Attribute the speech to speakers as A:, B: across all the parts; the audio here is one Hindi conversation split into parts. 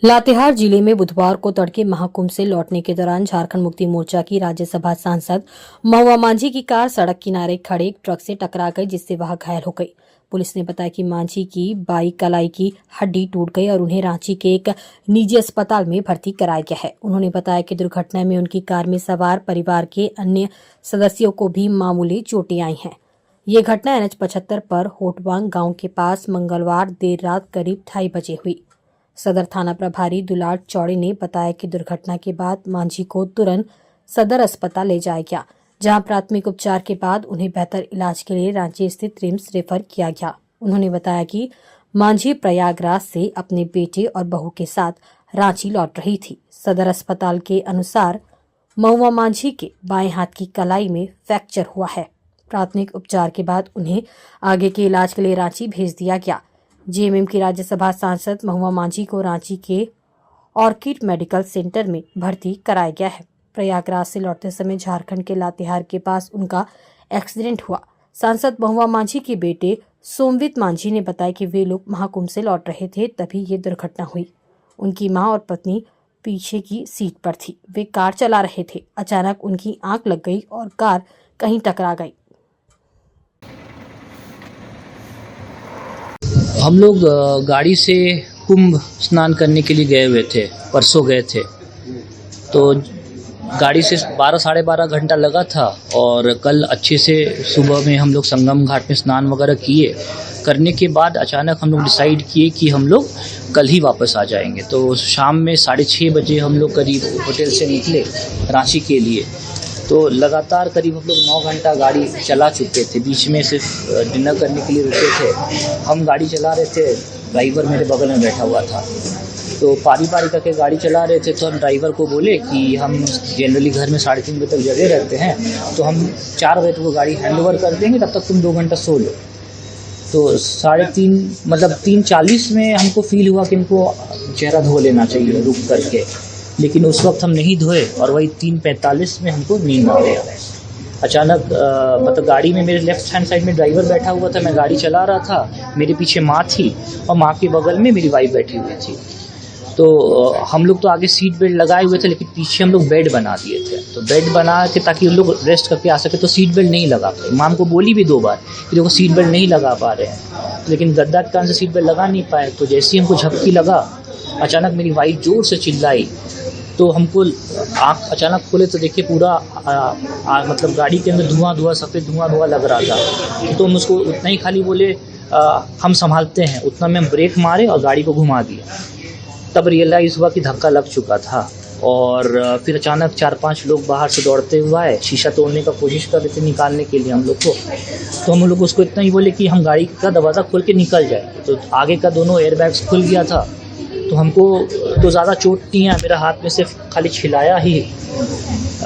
A: लातेहार जिले में बुधवार को तड़के महाकुंभ से लौटने के दौरान झारखंड मुक्ति मोर्चा की राज्यसभा सांसद महुआ मांझी की कार सड़क किनारे खड़े एक ट्रक से टकरा गई, जिससे वह घायल हो गई। पुलिस ने बताया कि मांझी की बाई कलाई की हड्डी टूट गई और उन्हें रांची के एक निजी अस्पताल में भर्ती कराया गया है। उन्होंने बताया कि दुर्घटना में उनकी कार में सवार परिवार के अन्य सदस्यों को भी मामूली चोटें आई हैं। ये घटना NH 75 पर होटवांग गांव के पास मंगलवार देर रात करीब 2:30 बजे हुई। सदर थाना प्रभारी दुलाट चौड़े ने बताया कि दुर्घटना के बाद मांझी को तुरंत सदर अस्पताल ले जाया गया, जहां प्राथमिक उपचार के बाद उन्हें बेहतर इलाज के लिए रांची स्थित रिम्स रेफर किया गया। उन्होंने बताया कि मांझी प्रयागराज से अपने बेटे और बहू के साथ रांची लौट रही थी। सदर अस्पताल के अनुसार महुआ मांझी के बाएं हाथ की कलाई में फ्रैक्चर हुआ है। प्राथमिक उपचार के बाद उन्हें आगे के इलाज के लिए रांची भेज दिया गया। जेएमएम की राज्यसभा सांसद महुआ मांझी को रांची के ऑर्किड मेडिकल सेंटर में भर्ती कराया गया है। प्रयागराज से लौटते समय झारखंड के लातेहार के पास उनका एक्सीडेंट हुआ। सांसद महुआ मांझी के बेटे सोमवित मांझी ने बताया कि वे लोग महाकुंभ से लौट रहे थे, तभी ये दुर्घटना हुई। उनकी मां और पत्नी पीछे की सीट पर थी। वे कार चला रहे थे। अचानक उनकी आंख लग गई और कार कहीं टकरा गई।
B: हम लोग गाड़ी से कुंभ स्नान करने के लिए गए हुए थे, परसों गए थे। तो गाड़ी से 12 साढ़े 12 घंटा लगा था और कल अच्छे से सुबह में हम लोग संगम घाट में स्नान वगैरह किए। करने के बाद अचानक हम लोग डिसाइड किए कि हम लोग कल ही वापस आ जाएंगे। तो शाम में 6:30 बजे हम लोग करीब होटल से निकले रांची के लिए। तो लगातार करीब हम लोग 9 घंटा गाड़ी चला चुके थे। बीच में सिर्फ डिनर करने के लिए रुके थे। हम गाड़ी चला रहे थे, ड्राइवर मेरे बगल में बैठा हुआ था। तो पारी करके गाड़ी चला रहे थे। तो हम ड्राइवर को बोले कि हम जनरली घर में 3:30 बजे तक जगे रहते हैं, तो हम 4 बजे तक गाड़ी हैंड ओवर कर देंगे, तब तक तुम 2 घंटा सो लो। तो 3:30 मतलब 3:40 में हमको फील हुआ कि इनको चेहरा धो लेना चाहिए रुक करके, लेकिन उस वक्त हम नहीं धोए और वही 3:45 में हमको नींद आ गया। अचानक मतलब गाड़ी में मेरे लेफ्ट हैंड साइड में ड्राइवर बैठा हुआ था, मैं गाड़ी चला रहा था, मेरे पीछे माँ थी और माँ के बगल में मेरी वाइफ बैठी हुई थी। तो हम लोग तो आगे सीट बेल्ट लगाए हुए थे, लेकिन पीछे हम लोग बेड बना दिए थे। तो बेड बना के ताकि उन लोग रेस्ट करके आ सके, तो सीट बेल्ट नहीं लगा पाए। माम को बोली भी 2 बार कि देखो सीट बेल्ट नहीं लगा पा रहे हैं, लेकिन गद्दा के कारण से सीट बेल्ट लगा नहीं पाए। तो जैसे ही हमको झपकी लगा, अचानक मेरी वाइफ जोर से चिल्लाई। तो हमको आँख अचानक खोले तो देखिए पूरा मतलब गाड़ी के अंदर धुआं सफ़ेद धुआं लग रहा था। तो हम उसको उतना ही खाली बोले हम संभालते हैं, उतना में हम ब्रेक मारे और गाड़ी को घुमा दिया। तब रियलाइज़ हुआ कि धक्का लग चुका था। और फिर अचानक 4-5 लोग बाहर से दौड़ते हुए आए, शीशा तोड़ने का कोशिश कर रहे थे निकालने के लिए हम लोग को। तो हम लोग उसको इतना ही बोले कि हम गाड़ी का दरवाज़ा खोल के निकल जाए। तो आगे का दोनों एयरबैग्स खुल गया था। तो हमको तो ज़्यादा चोट नहीं है, मेरा हाथ में सिर्फ खाली छिलाया ही।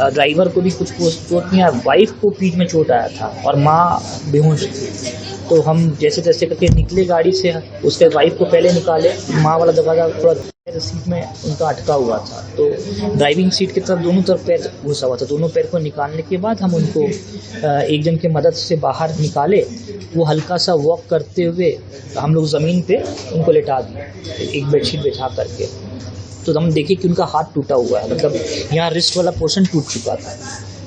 B: ड्राइवर को भी कुछ चोट नहीं आया, वाइफ को पीठ में चोट आया था और माँ बेहोश थी। तो हम जैसे तैसे करके निकले गाड़ी से, उसके वाइफ को पहले निकाले। माँ वाला दरवाज़ा थोड़ा सीट में उनका अटका हुआ था, तो ड्राइविंग सीट की तरफ दोनों तरफ पैर घुसा हुआ था। दोनों पैर को निकालने के बाद हम उनको एक जन की मदद से बाहर निकाले। वो हल्का सा वॉक करते हुए हम लोग ज़मीन पे उनको लेटा दिए, एक बेडशीट बिछा करके। तो हम देखे कि उनका हाथ टूटा हुआ है, मतलब यहाँ रिस्ट वाला पोर्शन टूट चुका था,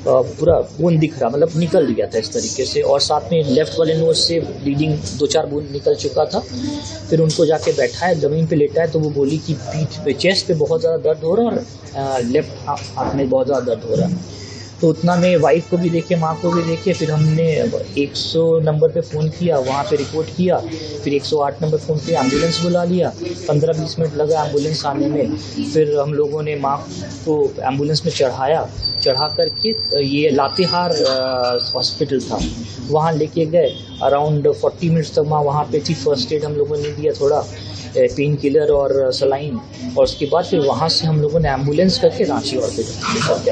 B: पूरा बूंद दिख रहा, मतलब निकल गया था इस तरीके से। और साथ में लेफ़्ट वाले नोज से ब्लीडिंग 2-4 बूंद निकल चुका था। फिर उनको जाके बैठाए, ज़मीन पे लेटाए, तो वो बोली कि पीठ पे, चेस्ट पे बहुत ज़्यादा दर्द हो रहा है और लेफ़्ट हाथ में बहुत ज़्यादा दर्द हो रहा है। तो उतना में वाइफ को भी देखे, माँ को भी देखे। फिर हमने 100 नंबर पे फ़ोन किया, वहाँ पे रिपोर्ट किया। फिर 108 नंबर फ़ोन पे एम्बुलेंस बुला लिया। 15-20 मिनट लगा एम्बुलेंस आने में। फिर हम लोगों ने माँ को एम्बुलेंस में चढ़ा करके ये लातेहार हॉस्पिटल था, वहाँ लेके गए। अराउंड 40 मिनट्स तक माँ वहाँ पे थी। फर्स्ट एड हम लोगों ने दिया, थोड़ा पेन किलर और सलाइन, और उसके बाद फिर वहाँ से हम लोगों ने एम्बुलेंस करके रांची हॉस्पिटल लेकर के आ